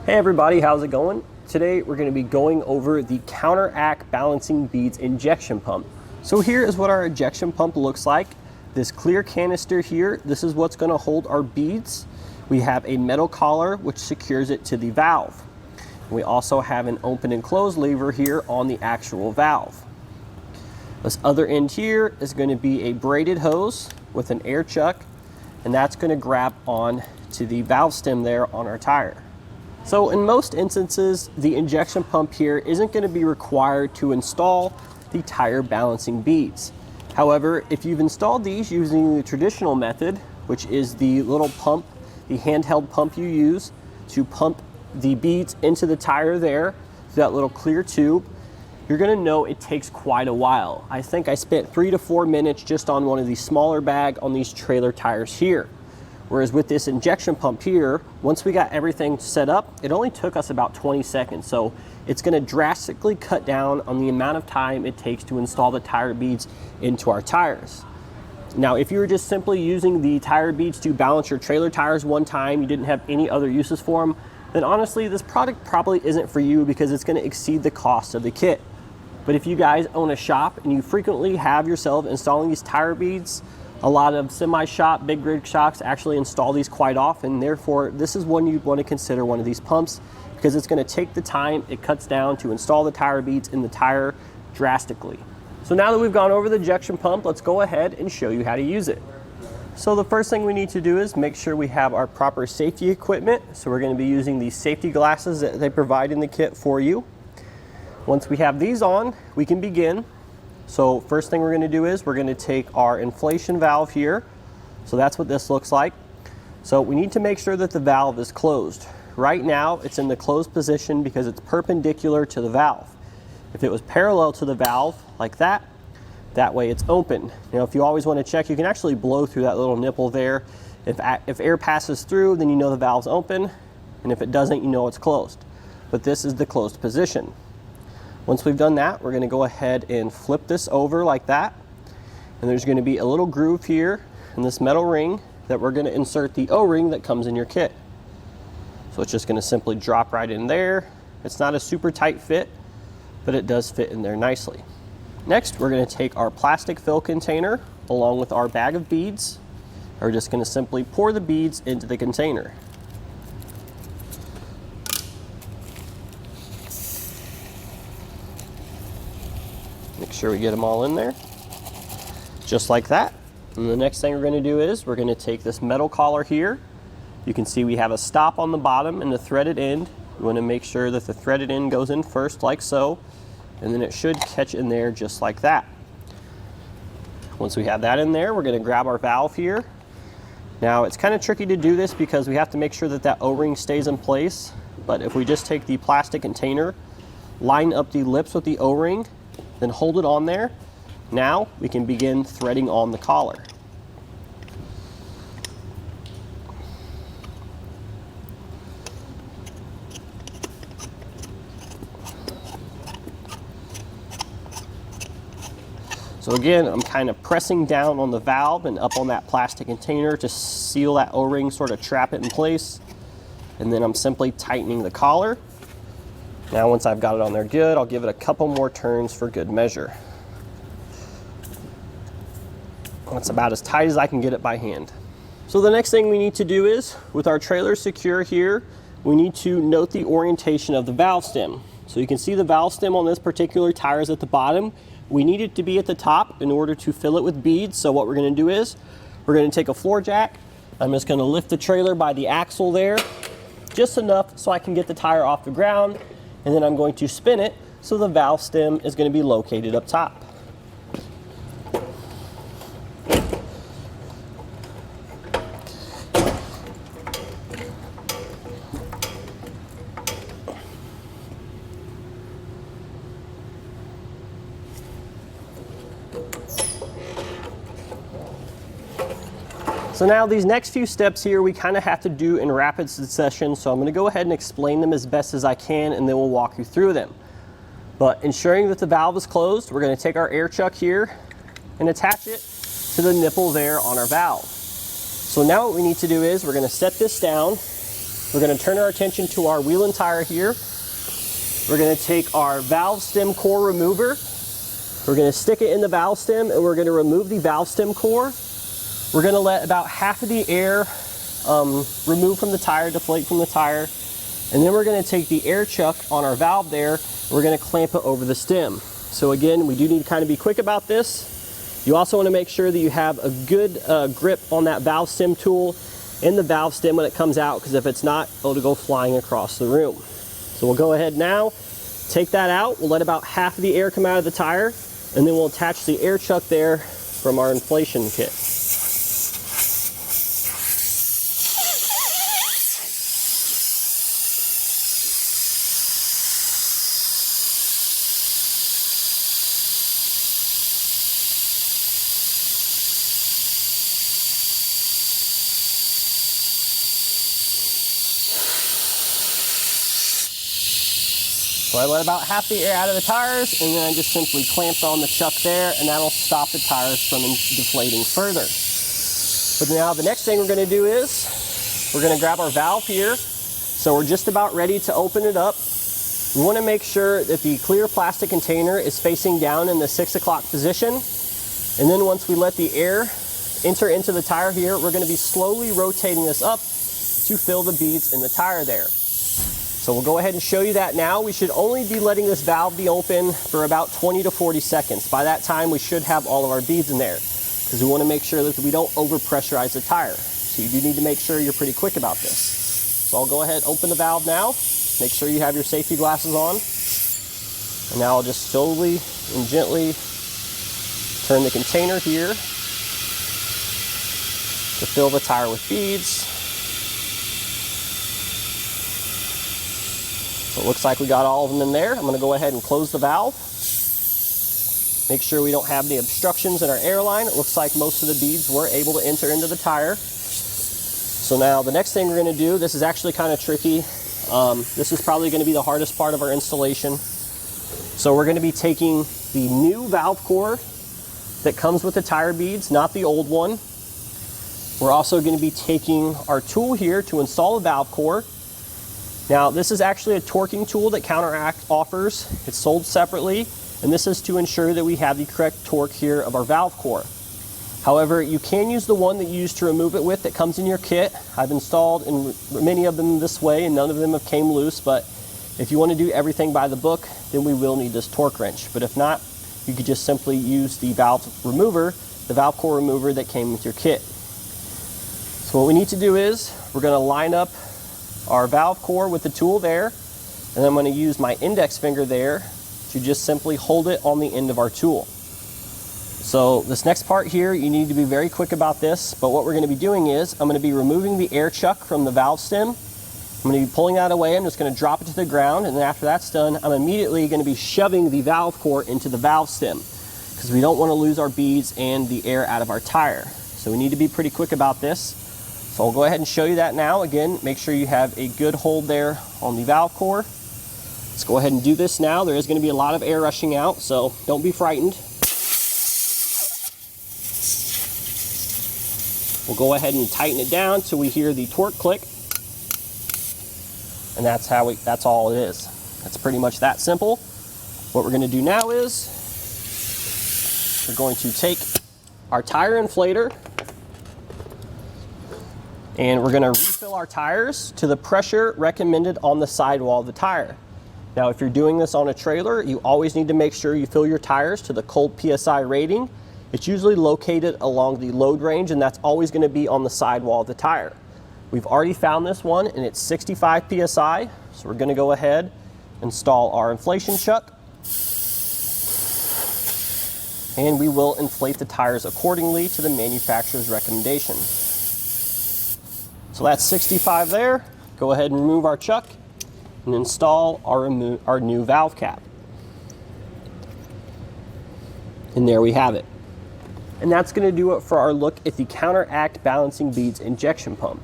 Hey everybody, how's it going? Today we're going to be going over the Counteract Balancing Beads injection pump. So here is what our ejection pump looks like. This clear canister here, this is what's going to hold our beads. We have a metal collar which secures it to the valve. We also have an open and close lever here on the actual valve. This other end here is going to be a braided hose with an air chuck, and that's going to grab on to the valve stem there on our tire. So in most instances, the injection pump here isn't going to be required to install the tire balancing beads. However, if you've installed these using the traditional method, which is the little pump, the handheld pump you use to pump the beads into the tire there, through that little clear tube, you're going to know it takes quite a while. I think I spent 3 to 4 minutes just on one of these smaller bag on these trailer tires here. Whereas with this injection pump here, once we got everything set up, it only took us about 20 seconds. So it's going to drastically cut down on the amount of time it takes to install the tire beads into our tires. Now, if you were just simply using the tire beads to balance your trailer tires one time, you didn't have any other uses for them, then honestly, this product probably isn't for you because it's going to exceed the cost of the kit. But if you guys own a shop and you frequently have yourself installing these tire beads, a lot of semi-shop, big rig shops actually install these quite often. Therefore, this is one you'd want to consider one of these pumps because it's going to take the time it cuts down to install the tire beads in the tire drastically. So now that we've gone over the ejection pump, let's go ahead and show you how to use it. So the first thing we need to do is make sure we have our proper safety equipment. So we're going to be using these safety glasses that they provide in the kit for you. Once we have these on, we can begin. So first thing we're going to do is we're going to take our inflation valve here. So that's what this looks like. So we need to make sure that the valve is closed. Right now it's in the closed position because it's perpendicular to the valve. If it was parallel to the valve like that way it's open. Now if you always want to check, you can actually blow through that little nipple there. If air passes through, then you know the valve's open, and if it doesn't, you know it's closed. But this is the closed position. Once we've done that, we're going to go ahead and flip this over like that. And there's going to be a little groove here in this metal ring that we're going to insert the O-ring that comes in your kit. So it's just going to simply drop right in there. It's not a super tight fit, but it does fit in there nicely. Next, we're going to take our plastic fill container along with our bag of beads. We're just going to simply pour the beads into the container. Make sure we get them all in there, just like that. And the next thing we're going to do is we're going to take this metal collar here. You can see we have a stop on the bottom and the threaded end. You want to make sure that the threaded end goes in first like so, and then it should catch in there just like that. Once we have that in there, we're going to grab our valve here. Now it's kind of tricky to do this because we have to make sure that that O-ring stays in place, but if we just take the plastic container, line up the lips with the O-ring, then hold it on there. Now we can begin threading on the collar. So again, I'm kind of pressing down on the valve and up on that plastic container to seal that O-ring, sort of trap it in place. And then I'm simply tightening the collar. Now once I've got it on there good, I'll give it a couple more turns for good measure. That's about as tight as I can get it by hand. So the next thing we need to do is, with our trailer secure here, we need to note the orientation of the valve stem. So you can see the valve stem on this particular tire is at the bottom. We need it to be at the top in order to fill it with beads. So what we're going to do is, we're going to take a floor jack. I'm just going to lift the trailer by the axle there, just enough so I can get the tire off the ground. And then I'm going to spin it so the valve stem is going to be located up top. So now these next few steps here we kind of have to do in rapid succession, so I'm going to go ahead and explain them as best as I can and then we'll walk you through them. But ensuring that the valve is closed, we're going to take our air chuck here and attach it to the nipple there on our valve. So now what we need to do is we're going to set this down we're going to turn our attention to our wheel and tire here. We're going to take our valve stem core remover. We're going to stick it in the valve stem and we're going to remove the valve stem core. We're going to let about half of the air remove from the tire, deflate from the tire. And then we're going to take the air chuck on our valve there. We're going to clamp it over the stem. So again, we do need to kind of be quick about this. You also want to make sure that you have a good grip on that valve stem tool in the valve stem when it comes out, because if it's not, it'll go flying across the room. So we'll go ahead now, take that out. We'll let about half of the air come out of the tire, and then we'll attach the air chuck there from our inflation kit. So I let about half the air out of the tires, and then I just simply clamped on the chuck there, and that'll stop the tires from deflating further. But now the next thing we're going to do is we're going to grab our valve here. So we're just about ready to open it up. We want to make sure that the clear plastic container is facing down in the 6 o'clock position. And then once we let the air enter into the tire here, we're going to be slowly rotating this up to fill the beads in the tire there. So we'll go ahead and show you that now. We should only be letting this valve be open for about 20 to 40 seconds. By that time, we should have all of our beads in there, because we want to make sure that we don't overpressurize the tire. So you do need to make sure you're pretty quick about this. So I'll go ahead, open the valve now. Make sure you have your safety glasses on. And now I'll just slowly and gently turn the container here to fill the tire with beads. So it looks like we got all of them in there. I'm going to go ahead and close the valve. Make sure we don't have any obstructions in our air line. It looks like most of the beads were able to enter into the tire. So now the next thing we're going to do, this is actually kind of tricky. This is probably going to be the hardest part of our installation. So we're going to be taking the new valve core that comes with the tire beads, not the old one. We're also going to be taking our tool here to install the valve core. Now, this is actually a torquing tool that Counteract offers. It's sold separately, and this is to ensure that we have the correct torque here of our valve core. However, you can use the one that you use to remove it with that comes in your kit. I've installed many of them this way, and none of them have came loose, but if you want to do everything by the book, then we will need this torque wrench. But if not, you could just simply use the valve remover, the valve core remover that came with your kit. So what we need to do is, we're going to line up our valve core with the tool there, and I'm going to use my index finger there to just simply hold it on the end of our tool. So this next part here, you need to be very quick about this, but what we're going to be doing is I'm going to be removing the air chuck from the valve stem. I'm going to be pulling that away. I'm just going to drop it to the ground, and then after that's done, I'm immediately going to be shoving the valve core into the valve stem, because we don't want to lose our beads and the air out of our tire. So we need to be pretty quick about this. So I'll go ahead and show you that now. Again, make sure you have a good hold there on the valve core. Let's go ahead and do this now. There is going to be a lot of air rushing out, so don't be frightened. We'll go ahead and tighten it down till we hear the torque click. And that's all it is. That's pretty much that simple. What we're going to do now is we're going to take our tire inflator, and we're going to refill our tires to the pressure recommended on the sidewall of the tire. Now, if you're doing this on a trailer, you always need to make sure you fill your tires to the cold PSI rating. It's usually located along the load range, and that's always going to be on the sidewall of the tire. We've already found this one, and it's 65 PSI, so we're going to go ahead and install our inflation chuck. And we will inflate the tires accordingly to the manufacturer's recommendation. So that's 65 there. Go ahead and remove our chuck and install our new valve cap. And there we have it. And that's going to do it for our look at the Counteract Balancing Beads injection pump.